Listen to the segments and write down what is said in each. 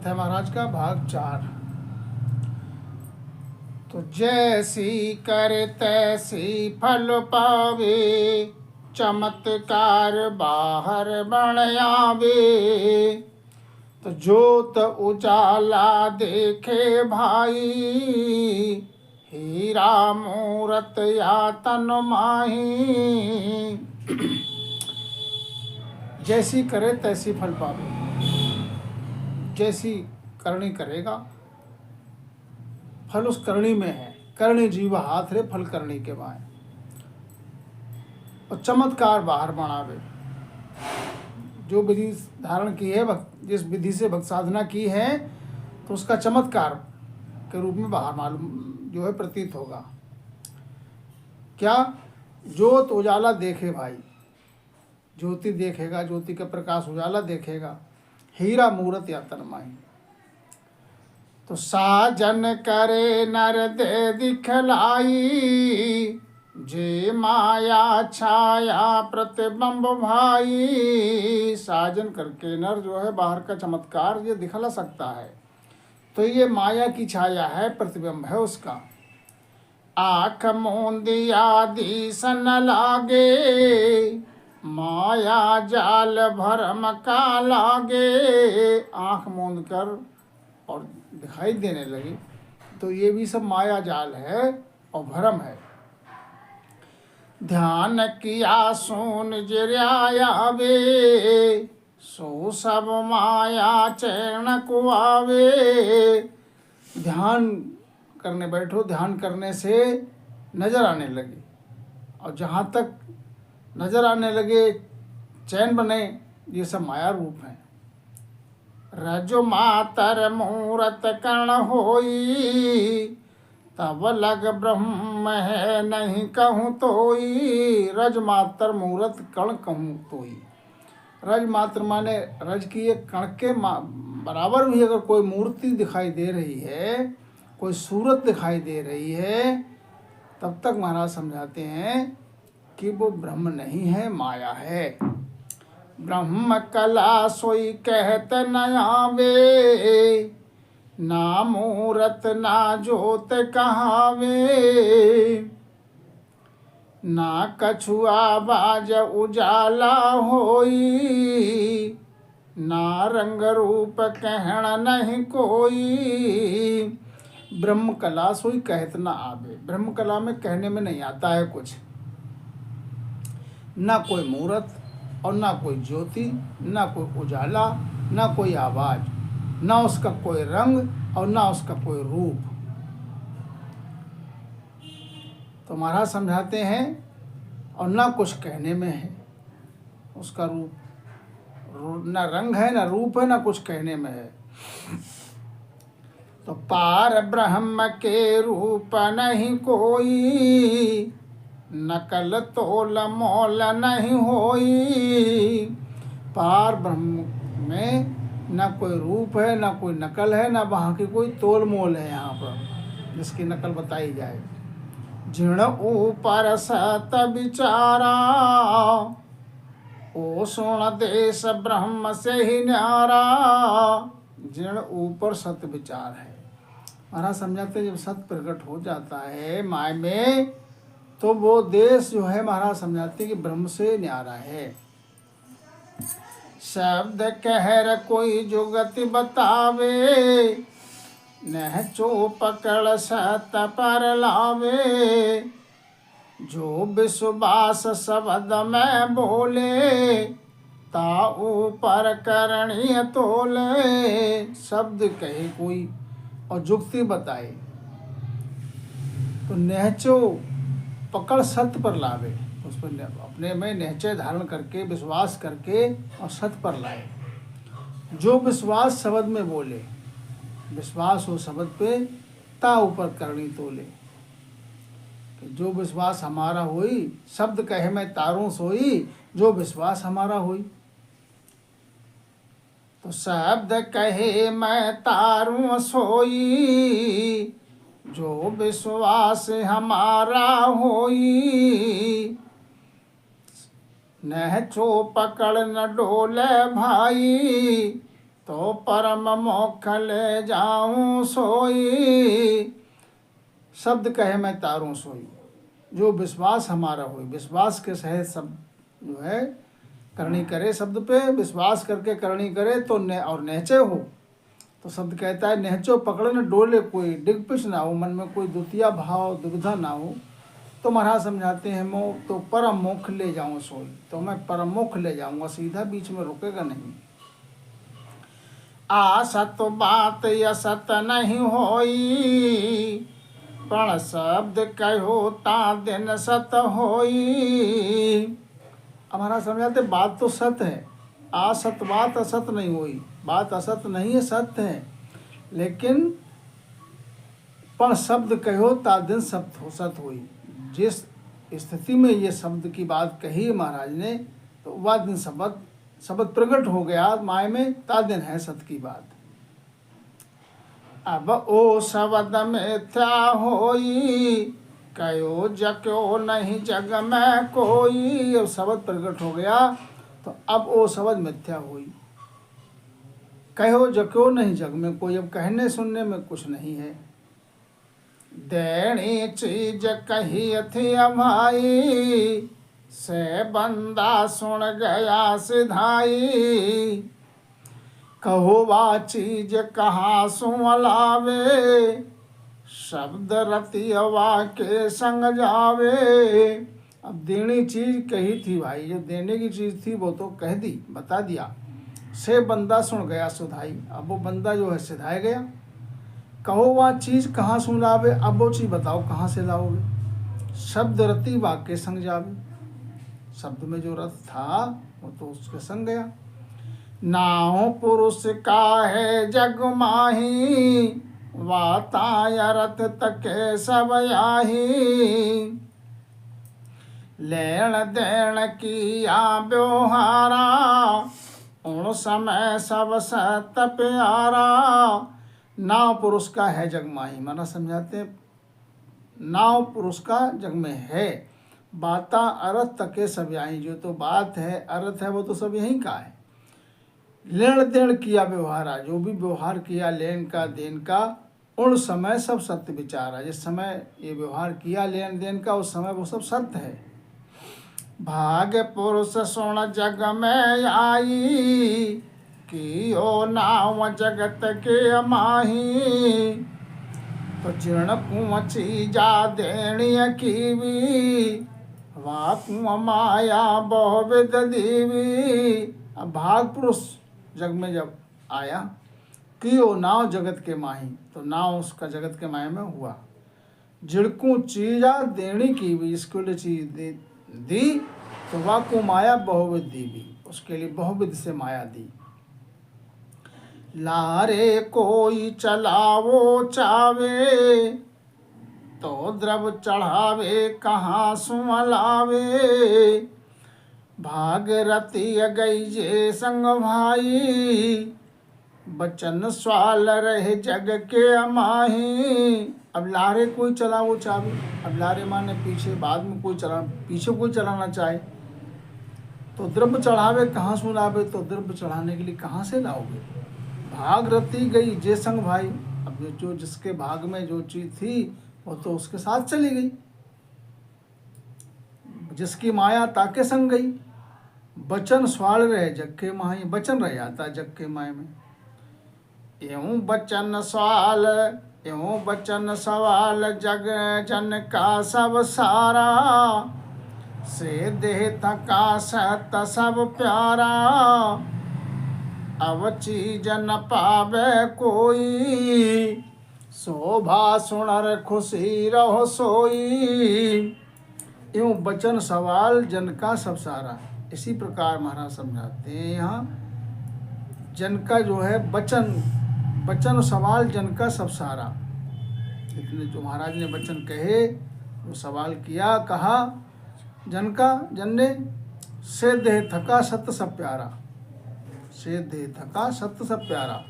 है महाराज का भाग 4। तो जैसी करे तैसी फल पावे, चमत्कार बाहर बण आवे। तो जोत उजाला देखे भाई, हीरा मूरत या तन माही। जैसी करे तैसी फल पावे, जैसी करनी करेगा फल उस करनी में है। करनी जीव हाथ रे फल करनी के बाएं। और चमत्कार बाहर बनावे, जो विधि धारण की है, जिस विधि से भक्त साधना की है, तो उसका चमत्कार के रूप में बाहर मालूम जो है प्रतीत होगा। क्या? ज्योत उजाला देखे भाई, ज्योति देखेगा, ज्योति का प्रकाश उजाला देखेगा। हीरा मूरत या तन्माही। तो साजन करे नर दे दिखलाई, जे माया छाया प्रतिबंब भाई। साजन करके नर जो है बाहर का चमत्कार ये दिखला सकता है, तो ये माया की छाया है, प्रतिबिंब है उसका। आँख मूंदी आदि सन लागे, माया जाल भरम का लागे। आँख मूंद कर और दिखाई देने लगी, तो ये भी सब माया जाल है और भरम है। ध्यान किया सोन जिर्यावे, सो सब माया चरण को आवे। ध्यान करने बैठो, ध्यान करने से नजर आने लगे, और जहाँ तक नजर आने लगे, चैन बने, ये सब माया रूप है। रजो मातर मूरत कर्ण होई, तब लग ब्रह्म है नहीं कहूँ तोई। रज मातर मूरत कण कहूँ तोई। रज मात्र माने रज की एक कण के बराबर भी अगर कोई मूर्ति दिखाई दे रही है, कोई सूरत दिखाई दे रही है, तब तक महाराज समझाते हैं कि वो ब्रह्म नहीं है, माया है। ब्रह्म कला सोई कहत न आवे, ना मूरत ना जोत कहावे। ना कछु आवाज उजाला होई, ना रंग रूप कहण नहीं कोई। ब्रह्म कला सोई कहत न आवे, ब्रह्म कला में कहने में नहीं आता है कुछ। ना कोई मूरत और ना कोई ज्योति, ना कोई उजाला, ना कोई आवाज, ना उसका कोई रंग और ना उसका कोई रूप। तो महाराज समझाते हैं, और ना कुछ कहने में है उसका रूप, ना रंग है, ना रूप है, ना कुछ कहने में है। तो पार ब्रह्म के रूप नहीं कोई, नकल तोल मोल नहीं होई। पार ब्रह्म में ना कोई रूप है, ना कोई नकल है, ना वहाँ की कोई तोल मोल है यहाँ पर जिसकी नकल बताई जाए। जिण ऊपर सत विचारा, ओ सुण देश ब्रह्म से ही न्यारा। जिण ऊपर सत विचार है। महाराज समझाते जब सत प्रकट हो जाता है माय में, तो वो देश जो है महाराज समझाते कि ब्रह्म से न्यारा है। शब्द कहर कोई जुगति बतावे, नह चो पकड़ सत पर लावे। जो विश्वास शब्द में बोले, ता ऊपर करणीय तोले। शब्द कहे कोई और जुक्ति बताए, तो नहचो पकड़ सत्य पर लावे, उस पर अपने में निश्चय धारण करके, विश्वास करके और सत्य पर लाए। जो विश्वास शब्द में बोले, विश्वास हो शब्द पे, ता ऊपर करनी तोले। जो विश्वास हमारा हुई, शब्द कहे मैं तारूं सोई, जो विश्वास हमारा हुई। तो शब्द कहे मैं तारूं सोई, जो विश्वास हमारा होई। नह चो पकड़ न डोले भाई, तो परम मोक्ष ले जाऊं सोई। शब्द कहे मैं तारूं सोई। जो विश्वास हमारा हो, विश्वास के सहित सब जो है करनी करे, शब्द पे विश्वास करके करनी करे तो और नहचे हो तो शब्द कहता है नहचो पकड़े न डोले कोई, डिग पिछ ना हो, मन में कोई द्वितीय भाव दुविधा ना हो। तो महाराज समझाते हैं मो तो परम मोक्ष ले जाऊं सोई, तो मैं परम मोक्ष ले जाऊंगा, सीधा बीच में रुकेगा नहीं। आसत बात असत नहीं होई, पण शब्द कहो ता दिन सत होई। हमारा समझाते बात तो सत्य है, असत बात असत नहीं हुई, बात असत नहीं है, सत्य है, लेकिन पण शब्द कहो ता दिन सत हुई। जिस स्थिति में ये शब्द की बात कही महाराज ने, तो वह दिन शब्द प्रकट हो गया माय में, ता दिन है सत्य की बात। अब ओ शब्द मिथ्या होई, कहो जक्यो नहीं जग में कोई। अब शब्द प्रकट हो गया तो अब ओ शब्द मिथ्या हुई। कहो जक्यो नहीं जग में कोई, अब कहने सुनने में कुछ नहीं है। देनी चीज कही थी अमाई, से बंदा सुन गया सिधाई। कहो वा चीज कहाँ सुमलावे, शब्द रतियवा के संग जावे। अब देनी चीज कही थी भाई, जो देने की चीज थी वो तो कह दी, बता दिया। से बंदा सुन गया सुधाई, अब वो बंदा जो है सिधाए गया। कहो वह चीज कहाँ सुनावे, अब वो चीज बताओ कहाँ से लाओगे। शब्द रति वाक्य संग जावे, शब्द में जो रथ था वो तो उसके संग गया। नाव पुरुष का है जग माही, वाताय रथ तके सब आही। लेन देन किया व्यवहारा, उन समय सब सत प्यारा। नाव पुरुष का है जग माही, माना समझाते नाव पुरुष का जग में है, बाता अर्थ तके सब आई। जो तो बात है अर्थ है वो तो सब यहीं का है। लेन देन किया व्यवहारा, जो भी व्यवहार किया लेन का देन का, उन समय सब सत्य विचारा। जिस समय ये व्यवहार किया लेन देन का उस समय वो सब सत्य है। भाग्य पुरुष सुन जग में आई, कि ओ नाव जगत के माही। तो जीर्ण कुआ चीजा देणी कीवी, वा कुआ माया बहुविध दीवी। अब भाग पुरुष जग में जब आया, कि ओ नाव जगत के माही, तो नाव उसका जगत के माया में हुआ। जिड़कू चीजा देणी कीवी, इसके लिए चीज दी तो वा को माया बहुविध दीवी, उसके लिए बहुविध से माया दी। लारे कोई चलावो चावे, तो द्रव चढ़ावे कहाँ सुमलावे। भागरती गई जे संग भाई, बचन स्वाल रहे जग के अमाही। अब लारे कोई चलावो चावे, अब लारे माने पीछे, बाद में कोई चला, पीछे कोई चलाना चाहे तो द्रव्य चढ़ावे कहाँ सुनावे, तो द्रव्य चढ़ाने के लिए कहाँ से लाओगे। भाग रती गई जे संग भाई, अब जो जिसके भाग में जो चीज थी वो तो उसके साथ चली गई। जिसकी माया ताके संग गई। बचन स्वाल रहे जग के माही, बचन रह जाता जग के माय में। यूं बचन स्वाल, यूं बचन सवाल जग जन का सब सारा। से देह थका सत सब प्यारा, अब चीज न पावे कोई। शोभा सुनर खुशी रहो सोई। यूं बचन सवाल जन का सब सारा, इसी प्रकार महाराज समझाते हैं यहाँ। जन का जो है बचन सवाल जन का सब सारा। इतने जो महाराज ने वचन कहे, वो सवाल किया, कहा जन ने। से देह थका सत्य सब प्यारा, से देह थका सत्य सब प्यारा।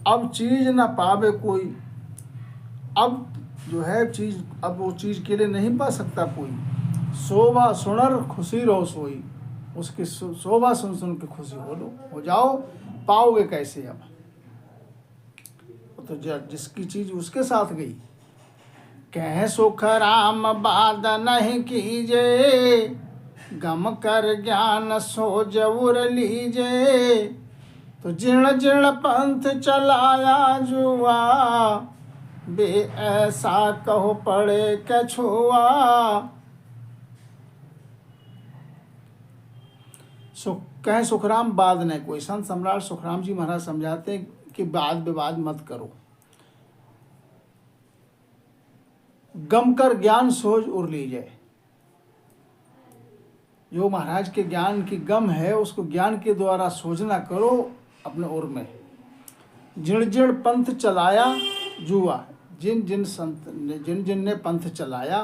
अब चीज ना पावे कोई, अब जो है चीज, अब वो चीज के लिए नहीं पा सकता कोई। शोभा सुनर खुशी रहो सोई, उसकी शोभा सुन सुन के खुशी हो जाओ। पाओगे कैसे अब। तो जिसकी चीज उसके साथ गई। कह सुख राम बात नहीं कीजे, गम कर ज्ञान सो जवर लीजे। तो जिण जिण पंथ चलाया जुआ, बे ऐसा कहो पड़े कछुआ। कहे सुखराम बाद न कोई। संत सम्राट सुखराम जी महाराज समझाते हैं कि वाद विवाद मत करो, गम कर ज्ञान सोच उर लीजिए। जो महाराज के ज्ञान की गम है उसको ज्ञान के द्वारा सोचना करो अपने उर में। जिण जिण पंथ चलाया जुआ, जिन जिन ने पंथ चलाया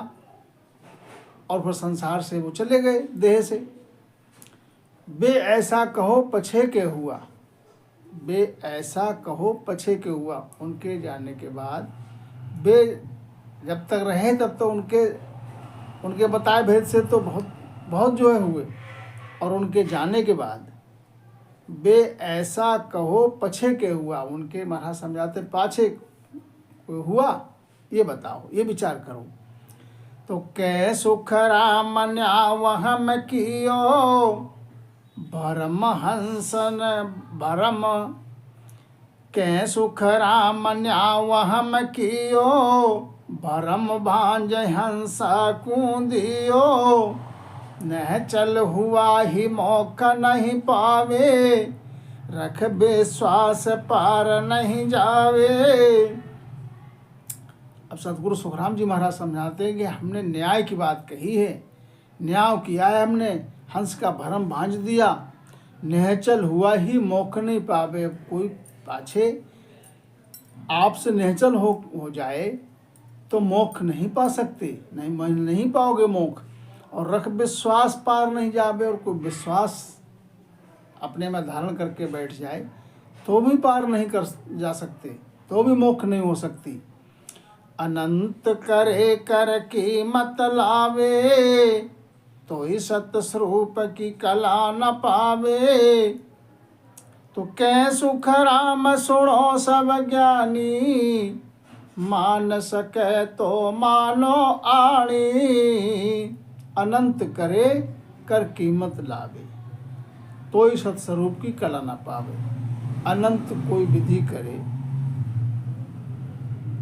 और फिर संसार से वो चले गए देह से। बे ऐसा कहो पछे के हुआ, बे ऐसा कहो पछे के हुआ। उनके जाने के बाद बे जब तक रहे तब तो उनके बताए भेद से तो बहुत जो है हुए, और उनके जाने के बाद बे ऐसा कहो पछे के हुआ। उनके महाराज समझाते पाछे हुआ ये बताओ, ये विचार करो। तो कै सुख राम न्यावहम कियो, भरम हंसन भरम। कै सुख राम न्यावहम कियो, भरम भांज हंसा कूदियो। न चल हुआ ही मौका नहीं पावे, रख विश्वास पार नहीं जावे। अब सतगुरु सुखराम जी महाराज समझाते हैं कि हमने न्याय की बात कही है, न्याय किया है हमने, हंस का भरम भांज दिया। निहचल हुआ ही मौका नहीं पावे। कोई पाछे आपसे निहचल हो जाए तो मोक्ष नहीं पा सकते, नहीं पाओगे मोक्ष। और रख विश्वास पार नहीं जावे, और कोई विश्वास अपने में धारण करके बैठ जाए तो भी पार नहीं कर जा सकते, तो भी मोक्ष नहीं हो सकती। अनंत करे कर कीमत लावे, तो ही सत्य स्वरूप की कला न पावे। तो कै सुख राम सुनो सब ज्ञानी, मान सके तो मानो आणी। अनंत करे कर कीमत लावे, तो ही सत्स्वरूप की कला न पावे। अनंत कोई विधि करे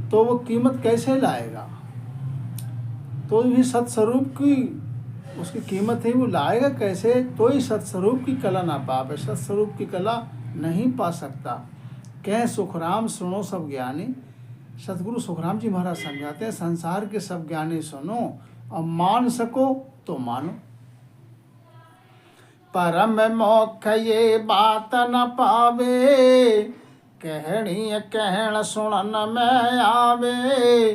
तो वो कीमत कैसे लाएगा? तो ही सत्स्वरूप की उसकी कीमत है, वो लाएगा कैसे? तो ही सत्स्वरूप की कला ना पावे, सत्स्वरूप की कला नहीं पा सकता। कह सुखराम सुनो सब ज्ञानी। सतगुरु सुखराम जी महाराज समझाते हैं संसार के सब ज्ञानी सुनो और मान सको तो मानो। परम मोक्ष ये बात न पावे, कहणी कहण सुनन में आवे।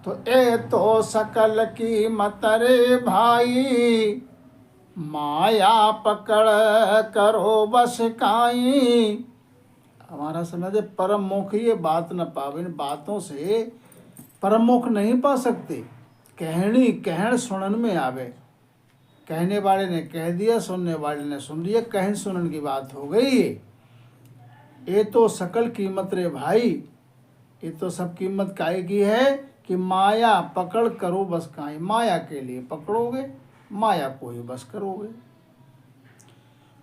तो ए तो सकल की मतरे भाई, माया पकड़ करो बस काई। हमारा समझे परम मोक्ष ये बात न पावे, इन बातों से परम मोक्ष नहीं पा सकते। कहणी कहण सुनन में आवे, कहने वाले ने कह दिया, सुनने वाले ने सुन लिया, कहन सुनन की बात हो गई। ये तो सकल कीमत रे भाई, ये तो सब कीमत काहे की है कि माया पकड़ करो बस काई। माया के लिए पकड़ोगे, माया को ही बस करोगे।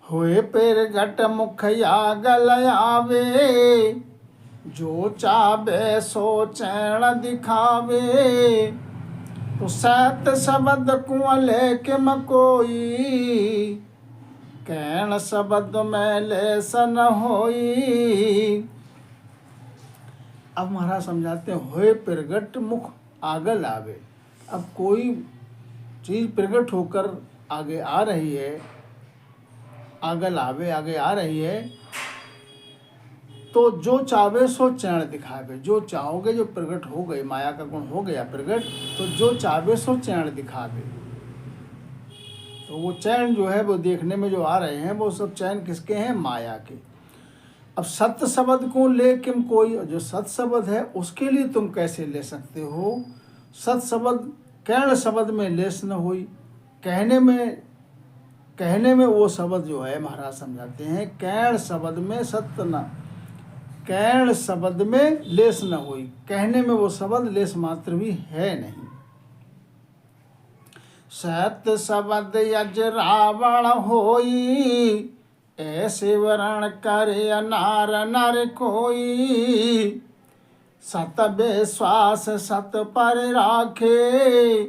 होए पेर घट मुखया गल आवे, जो चाबे सो चैन दिखावे। तो सत शब्द कुंवले के मकोई, कहण शब्द में लेसन होई। अब महाराज समझाते हैं होए प्रगट मुख आगल आवे। अब कोई चीज प्रगट होकर आगे आ रही है, आगल आवे आगे आ रही है, तो जो चावे सो चैन दिखावे। जो चाहोगे जो प्रगट हो गई, माया का गुण हो गया प्रगट, तो जो चावे सो चैन दिखावे। तो वो चैन जो है वो देखने में जो आ रहे हैं वो सब चैन किसके हैं? माया के। अब सत्य शब्द को ले किम कोई, जो सत्य शब्द है उसके लिए तुम कैसे ले सकते हो? सत्य शब्द कहण शब्द में लेस न हुई, कहने में वो शब्द जो है महाराज समझाते हैं कहण शब्द में सत्य न, कर्ण शब्द में लेस न हुई, कहने में वो शब्द लेस मात्र भी है नहीं। सत शब्द यज रावण होई, ऐसे वरण करे अनार नर कोई। सत विश्वास सत पर राखे,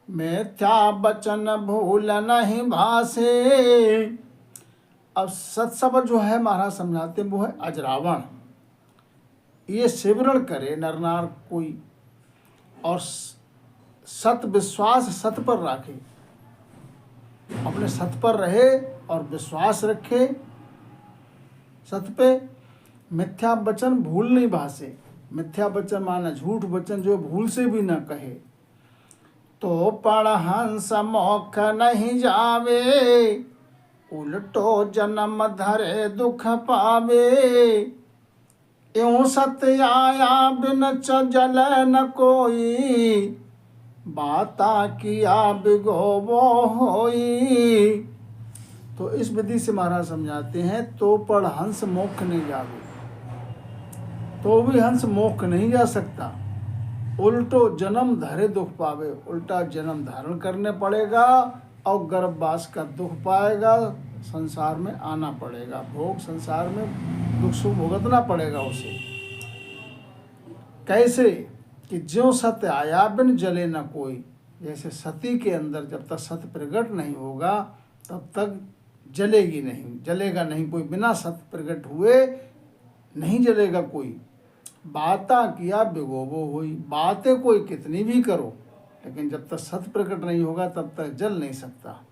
मिथ्या वचन भूल नहीं भासे। अब सत शब्द जो है महाराज समझाते हैं वो है अजरावण। ये सिमरण करे नर नार कोई, और सत विश्वास सत पर रखे, अपने सत पर रहे और विश्वास रखे सत पे। मिथ्या वचन भूल नहीं भासे, मिथ्या वचन माना झूठ वचन जो भूल से भी न कहे। तो पण हंस मोख नहीं जावे, उल्टो जन्म धरे दुख पावे। यूं सत्य आया बिन जल न कोई, बाता किया बिगोबो होई। तो इस विधि से महाराज समझाते हैं, तो पण हंस मोक्ष नहीं जावे, तो भी हंस मोक्ष नहीं जा सकता। उल्टो जन्म धरे दुख पावे, उल्टा जन्म धारण करने पड़ेगा और गर्भवास का दुख पाएगा, संसार में आना पड़ेगा, भोग संसार में दुख सुख भुगतना पड़ेगा उसे। कैसे कि ज्यों सत्य आया बिन जले न कोई, जैसे सती के अंदर जब तक सत्य प्रकट नहीं होगा तब तक जलेगी नहीं, जलेगा नहीं कोई, बिना सत्य प्रकट हुए नहीं जलेगा कोई। बाता किया बिगोबो हुई, बातें कोई कितनी भी करो लेकिन जब तक सत्य प्रकट नहीं होगा तब तक जल नहीं सकता।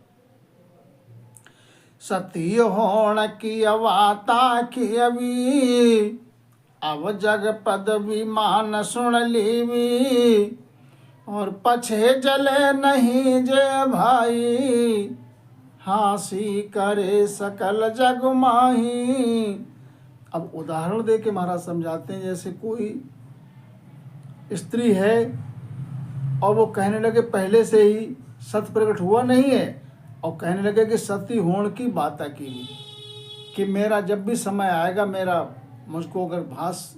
सती होण की वाता की अभी, अब जग पद विमान सुन लीवी। और पछे जले नहीं जे भाई, हासी करे सकल जग माही। अब उदाहरण दे के महाराज समझाते हैं, जैसे कोई स्त्री है और वो कहने लगे पहले से ही सत्य प्रकट हुआ नहीं है, और कहने लगे कि सती होण की बात की कि मेरा जब भी समय आएगा, मेरा मुझको अगर भास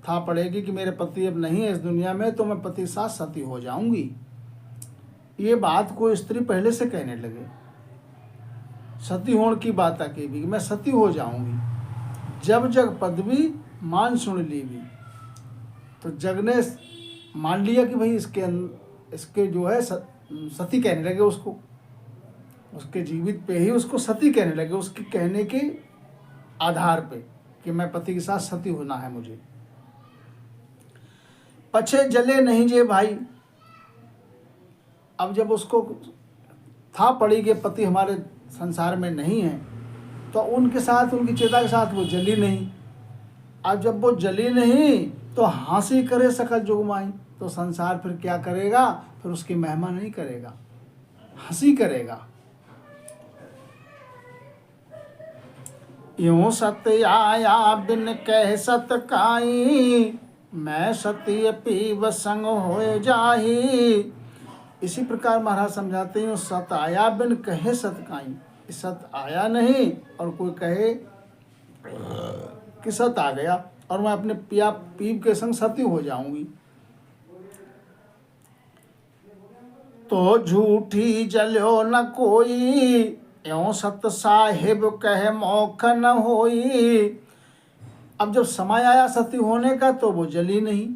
था पड़ेगी कि मेरे पति अब नहीं है इस दुनिया में, तो मैं पति साथ सती हो जाऊंगी। ये बात कोई स्त्री पहले से कहने लगे, सती होण की बात की भी, मैं सती हो जाऊंगी। जब जग पदवी मान सुन ली भी, तो जग ने मान लिया कि भाई इसके जो है सती कहने लगे उसको, उसके जीवित पे ही उसको सती कहने लगे, उसके कहने के आधार पे कि मैं पति के साथ सती होना है मुझे। पछे जले नहीं जे भाई, अब जब उसको था पड़ी कि पति हमारे संसार में नहीं है, तो उनके साथ, उनकी चेता के साथ वो जली नहीं। अब जब वो जली नहीं तो हंसी करे सकल जुगमाई, तो संसार फिर क्या करेगा, फिर उसकी महिमा नहीं करेगा, हंसी करेगा। यूं सत्य आया बिन कह सत काई, मैं सत्य पीव संग होए जाही। इसी प्रकार महाराज समझाते हैं, सत आया बिन कहे सत काई, सत आया नहीं और कोई कहे कि सत आ गया और मैं अपने पिया पीव के संग सती हो जाऊंगी। तो झूठी जल्यो न कोई, एवं सत साहिब कहे मोख न होई। अब जब समय आया सती होने का तो वो जली नहीं,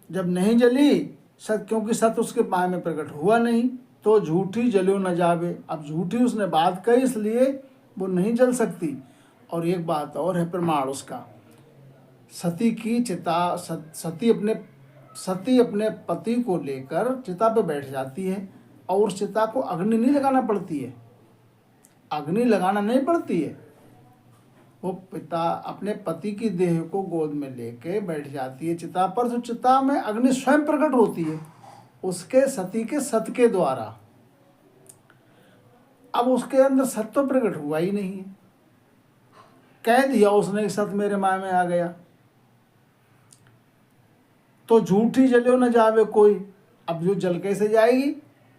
जब नहीं जली सत, क्योंकि सत उसके पाए में प्रकट हुआ नहीं, तो झूठी जल्यो न जावे। अब झूठी उसने बात कही इसलिए वो नहीं जल सकती। और एक बात और है प्रमाण उसका, सती की चिता, सती अपने पति को लेकर चिता पे बैठ जाती है और उस चिता को अग्नि नहीं लगाना पड़ती है, अग्नि लगाना नहीं पड़ती है। वो पिता अपने पति की देह को गोद में लेके बैठ जाती है चिता पर, तो चिता में अग्नि स्वयं प्रकट होती है उसके सती के सत के द्वारा। अब उसके अंदर सत तो प्रकट हुआ ही नहीं है, कह दिया उसने सत मेरे माय में आ गया, तो झूठी जल्यो न जावे कोई। अब जो जल कैसे जाएगी,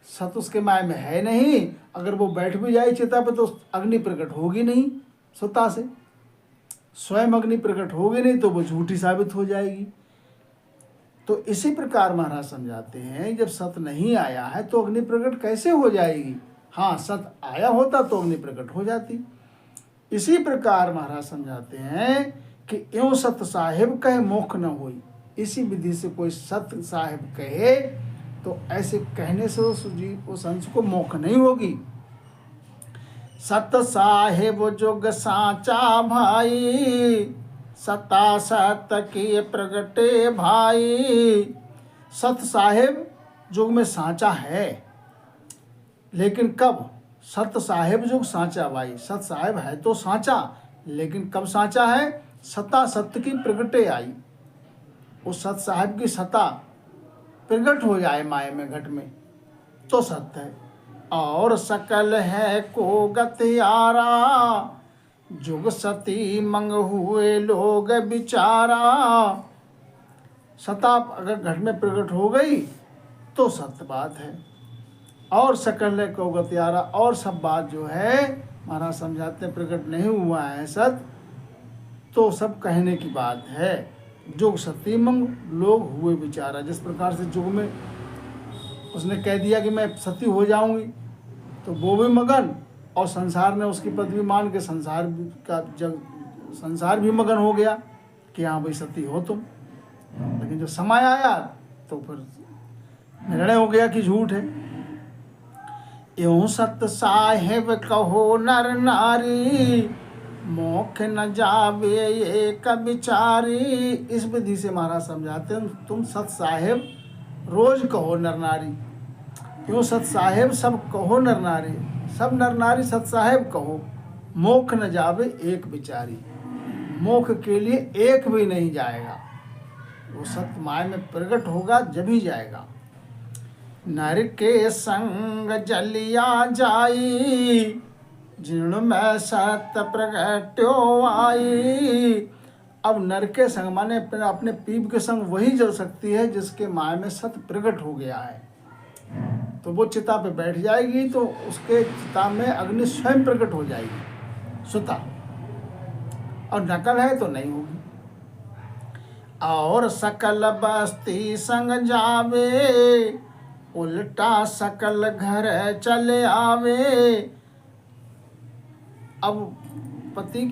सत उसके माय में है नहीं, अगर वो बैठ भी जाए चिता पे तो अग्नि प्रकट होगी नहीं स्वतः से। स्वयं अग्नि प्रकट होगी नहीं तो वो झूठी साबित हो जाएगी। तो इसी प्रकार महाराज समझाते हैं, जब सत नहीं आया है तो अग्नि प्रकट कैसे हो जाएगी। हाँ, सत आया होता तो अग्नि प्रकट हो जाती। इसी प्रकार महाराज समझाते हैं कि एवं सत साहिब कहे मोख न होई। इसी विधि से कोई सत साहिब कहे तो ऐसे कहने से उस अंश को मोख नहीं होगी। सत साहिब जुग साचा भाई, सता सत की प्रगटे भाई। सत साहिब जुग में साचा है, लेकिन कब? सत साहिब जुग साचा भाई। सत साहिब है तो साचा, लेकिन कब साचा है? सता सत्य की प्रगटे आई। उस सत साहिब की सता प्रकट हो जाए माया में, घट में, तो सत्य है। और सकल है को गतियारा, जुग सती मंग हुए लोग बिचारा। सता अगर घट में प्रकट हो गई तो सत्य बात है। और सकल है को गतियारा, और सब बात जो है महाराज समझाते हैं प्रकट नहीं हुआ है सत्य, तो सब कहने की बात है। जुग सती मंग लोग हुए बिचारा। जिस प्रकार से जुग में उसने कह दिया कि मैं सती हो जाऊंगी, तो वो भी मगन, और संसार ने उसकी पदवी मान के संसार भी मगन हो गया कि हाँ भाई सती हो तुम। लेकिन जब समय आया तो फिर निर्णय हो गया कि झूठ है। यूं सत साहिब कहो नर नारी, मोख न जावे एक बिचारी। इस विधि से महाराज समझाते हैं, तुम सत साहिब रोज कहो नर नारी। यूं सत साहिब सब कहो नर नारी, सब नर नारी सत साहिब कहो। मोख न जावे एक बिचारी, मोख के लिए एक भी नहीं जाएगा। वो सत्य माया में प्रकट होगा जब ही जाएगा। नर के संग जलिया जाई, जिन में सत्य प्रगट्यो आई। अब नर के संग माने अपने पीप के संग वही जल सकती है जिसके माया में सत्य प्रकट हो गया है। तो वो चिता पे बैठ जाएगी तो उसके चिता में अग्नि स्वयं प्रकट हो जाएगी सुता, और नकल है तो नहीं होगी। और सकल बस्ती संग जावे, उल्टा सकल घर चले आवे। अब पति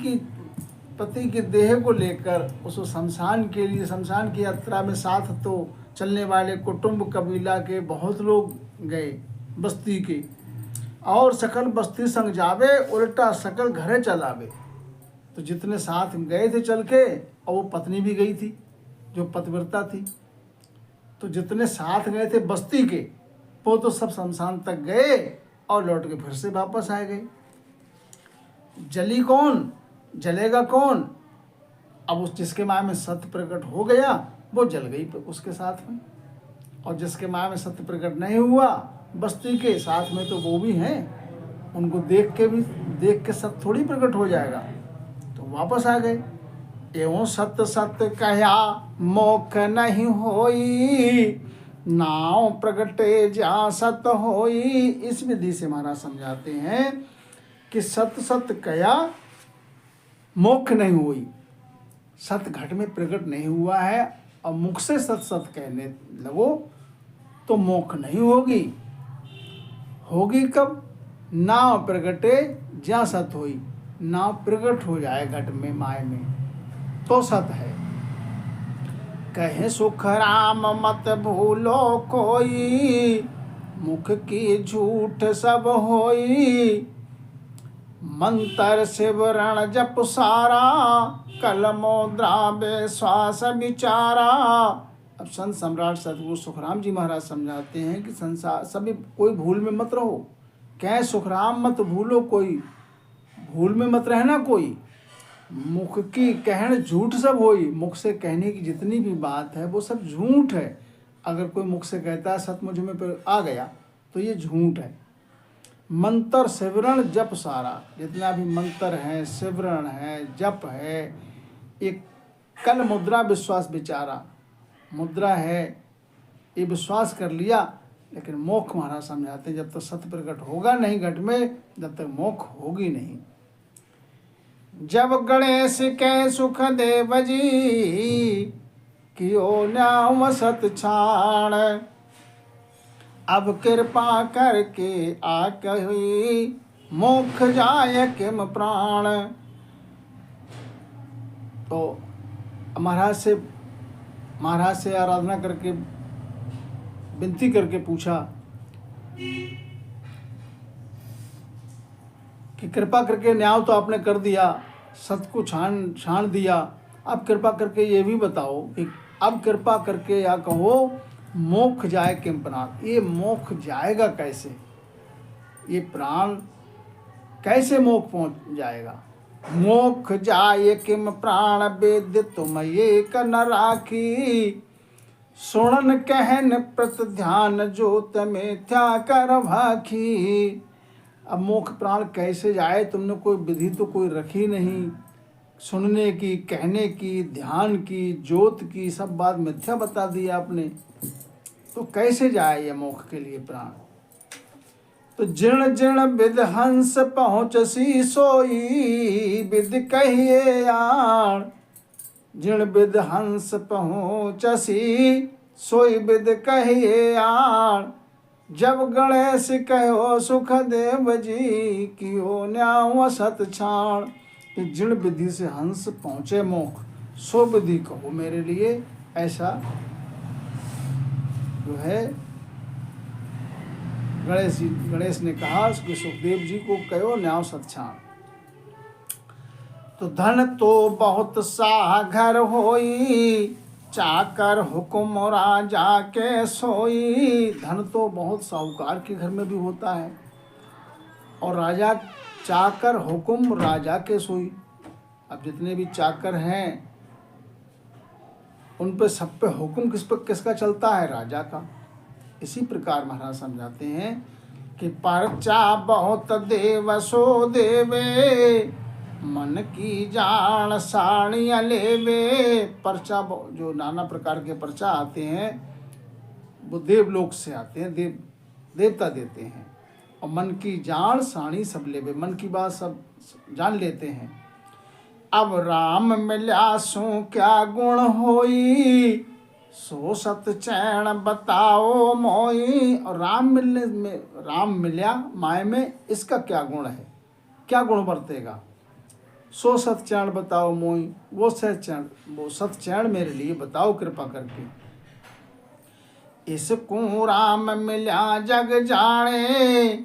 की देह को लेकर उसको शमशान के लिए, शमशान की यात्रा में साथ तो चलने वाले कुटुंब कबीला के बहुत लोग गए बस्ती के, और सकल बस्ती संग जावे, उल्टा सकल घरे चलावे। तो जितने साथ गए थे चल के, और वो पत्नी भी गई थी जो पतिव्रता थी, तो जितने साथ गए थे बस्ती के वो तो सब शमशान तक गए और लौट के फिर से वापस आ गए। जली कौन? जलेगा कौन? अब उस जिसके माया में सत्य प्रकट हो गया वो जल गई उसके साथ में, और जिसके माया में सत्य प्रकट नहीं हुआ बस्ती के साथ में तो वो भी हैं, उनको देख के सत्य थोड़ी प्रकट हो जाएगा, तो वापस आ गए। एवं सत्य सत्य कहा मोख नहीं होई, नाव प्रगटे जा सत होई। इस विधि से महाराज समझाते हैं कि सत्य सत्य कया मोख नहीं हुई। सत्य घट में प्रकट नहीं हुआ है और मुख से सत्य सत्य कहने लगो तो मोख नहीं होगी। होगी कब? नाव प्रगटे जा सत होई। नाव प्रकट हो जाए घट में माया में तो सत्य है। कहे सुख राम मत भूलो कोई, मुख की झूठ सब होई। मंत्र शिवरण जप सारा, कलमो द्रावे श्वास विचारा। अब संत सम्राट सतगुरु सुखराम जी महाराज समझाते हैं कि संसार सभी कोई भूल में मत रहो। कहे सुखराम मत भूलो कोई, भूल में मत रहना कोई। मुख की कहन झूठ सब होई। मुख से कहने की जितनी भी बात है वो सब झूठ है। अगर कोई मुख से कहता है सत्य मुझ में पर आ गया तो ये झूठ है। मंत्र सिवरण जप सारा, जितना भी मंत्र है, सिवरण है, जप है, एक कल मुद्रा विश्वास विचारा। मुद्रा है ये विश्वास कर लिया, लेकिन मोक्ष महाराज समझाते हैं जब तक सत्य प्रकट होगा नहीं घट में, जब तक मोक्ष होगी नहीं। जब गणेश के सुख देव जी कियो न्याव सत छाण। अब कृपा करके आकहि मोक्ष जाय किम प्राण। तो महाराज से आराधना करके विनती करके पूछा कि कृपा करके न्याय तो आपने कर दिया, सत को छान दिया, अब कृपा करके ये भी बताओ कि अब कृपा करके या कहो मोक्ष जाए किम प्राण। ये मोक्ष जाएगा कैसे, ये प्राण कैसे मोक्ष पहुंच जाएगा। मोक्ष जाए किम प्राण वेद तुम एक न राखी। सुनन कहन प्रत ध्यान जोत मिथ्या कर भाखी। अब मोक्ष प्राण कैसे जाए, तुमने कोई विधि तो कोई रखी नहीं, सुनने की, कहने की, ध्यान की, ज्योत की, सब बात मिथ्या बता दी आपने, तो कैसे जाए ये मोक्ष के लिए प्राण। तो जिण जिण विद हंस पहुँचसी सोई विद कहिए आण। जिण विद हंस पहुँचसी सोई विद कहिए आण। जब गणेश कहो सुख देव जी कियो न्याव सत छाण। जिण विधि से हंस पहुँचे मोक्ष सो विधि कहो मेरे लिए, ऐसा जो है गणेश ने कहा कि सुखदेव जी को कहो न्याव सत छाण। तो धन तो बहुत सा घर होई चाकर हुक्म राजा के सोई। धन तो बहुत साहूकार के घर में भी होता है, और राजा चाकर हुक्म राजा के सोई। अब जितने भी चाकर हैं उन पे सब पे हुक्म किसका चलता है, राजा का। इसी प्रकार महाराज समझाते हैं कि परचा बहुत देव सो देवे मन की जान साड़ियाँ लेवे। परचा जो नाना प्रकार के परचा आते हैं वो देवलोक से आते हैं, देवता देते हैं, और मन की जान साड़ी सब लेवे, मन की बात सब जान लेते हैं। अब राम मिल्या सो क्या गुण होई सो सत चैन बताओ मोई। और राम मिल्या माय में इसका क्या गुण है, क्या गुण बरतेगा। सो सत चैन बताओ मोई, वो सत चैन मेरे लिए बताओ कृपा करके। इसको राम मिल्या जग जाने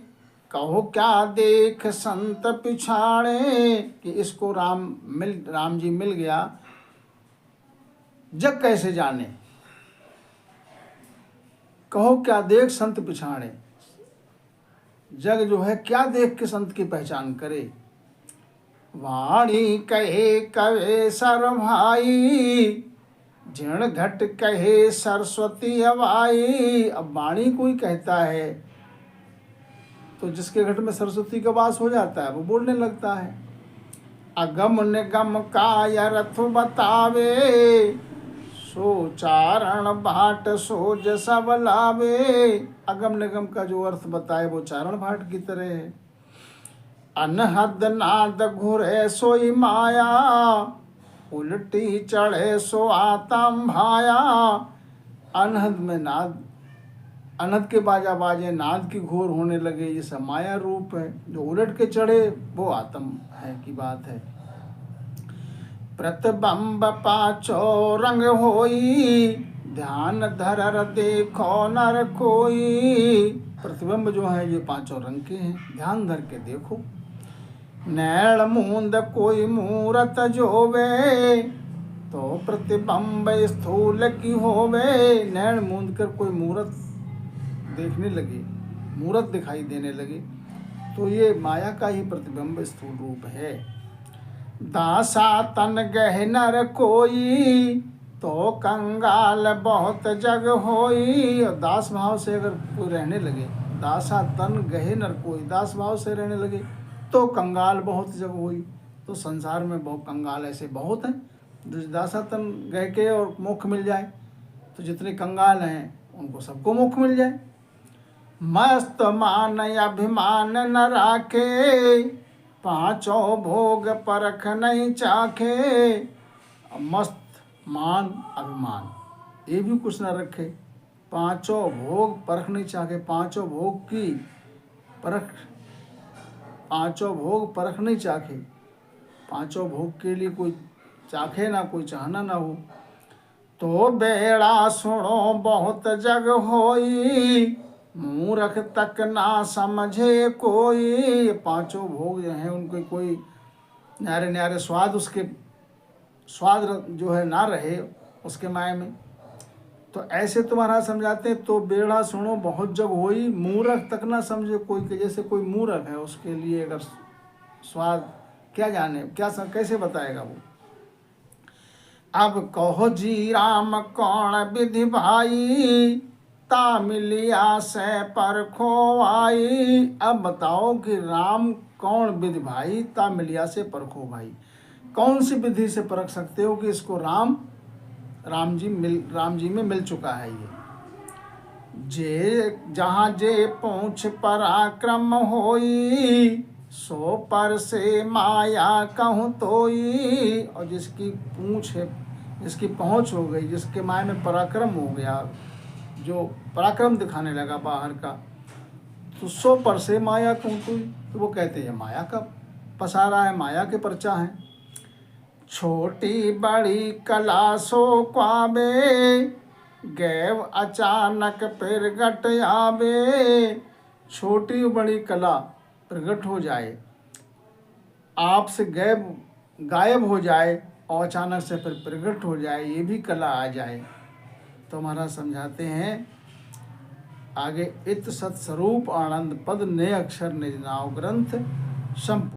कहो क्या देख संत पिछाड़े। कि इसको राम जी मिल गया, जग कैसे जाने, कहो क्या देख संत पिछाड़े। जग जो है क्या देख के संत की पहचान करे। वाणी कहे कवे सर भाई जिण घट कहे सरस्वती हवाई। अब वाणी कोई कहता है तो जिसके घट में सरस्वती का वास हो जाता है वो बोलने लगता है। अगम निगम का यरथ बतावे सो चारण भाट सोज सब लावे। अगम निगम का जो अर्थ बताए वो चारण भाट की तरह है। अनहद नाद घुरे सोई माया उल्टी चढ़े सो आतम भाया। अनहद में नाद, अनहद के बाजा बाजे नाद की घोर होने लगे, ये सब माया रूप है। जो उलट के चढ़े वो आत्म है की बात है। प्रतिबंब पाछो रंग होई ध्यान धरर देखो नर कोई। प्रतिबिंब जो है ये पांचों रंग के हैं, ध्यान धर के देखो। नैण मूंद कोई मूरत जोवे तो प्रतिबंब स्थूल की होवे। नैण मूंद कर कोई मूरत देखने लगे, मूरत दिखाई देने लगे तो ये माया का ही प्रतिबिंब स्थूल रूप है। दासा तन गहनर कोई तो कंगाल बहुत जग होई। और दास भाव से अगर कोई रहने लगे, दासा तन गहनर कोई, दास भाव से रहने लगे तो कंगाल बहुत जग होई। तो संसार में बहुत कंगाल ऐसे बहुत हैं। दासा तन गह के और मोक्ष मिल जाए तो जितने कंगाल हैं उनको सबको मोक्ष मिल जाए। मस्त मान अभिमान न राखे पांचों भोग परख नहीं चाखे, मस्त मान अभिमान ये भी कुछ न रखे। पांचों भोग परख नहीं चाखे, पांचों भोग की परख, पांचों भोग परख नहीं चाखे, पांचों भोग के लिए कोई चाखे ना, कोई चाहना ना हो। तो बेड़ा सुनो बहुत जग होई, मूर्ख तक ना समझे कोई। पांचों भोग जो हैं उनके कोई न्यारे न्यारे स्वाद, उसके स्वाद जो है ना रहे उसके माय में। तो ऐसे तुम्हारा समझाते हैं। तो बेड़ा सुनो बहुत जग होई, मूर्ख तक ना समझे कोई। के जैसे कोई मूर्ख है उसके लिए अगर स्वाद क्या जाने, क्या कैसे बताएगा वो। अब कहो जी राम कौन विधि भाई, ता मिलिया से परखो आई। अब बताओ कि राम कौन विधि भाई, ता मिलिया से परखो भाई। कौन सी विधि से परख सकते हो कि इसको राम जी में मिल चुका है ये। जे जहाँ जे पहुँच पराक्रम होई, सो पर से माया कहूँ तोई। और जिसकी पूँछ है, जिसकी पहुँच हो गई, जिसके माया में पराक्रम हो गया, जो पराक्रम दिखाने लगा बाहर का, तो सो पर से माया कहूँ तोई। तो वो कहते हैं माया का पसारा है, माया के परचा है। छोटी बड़ी कला सो क्वाबे, गैव अचानक प्रगट आवे। छोटी बड़ी कला प्रगट हो जाए, आपसे गायब हो जाए और अचानक से फिर प्रगट हो जाए, ये भी कला आ जाए। तो महाराज समझाते हैं आगे, इत सत्स्वरूप आनंद पद ने अक्षर निज नाव ग्रंथ संपूर्ण।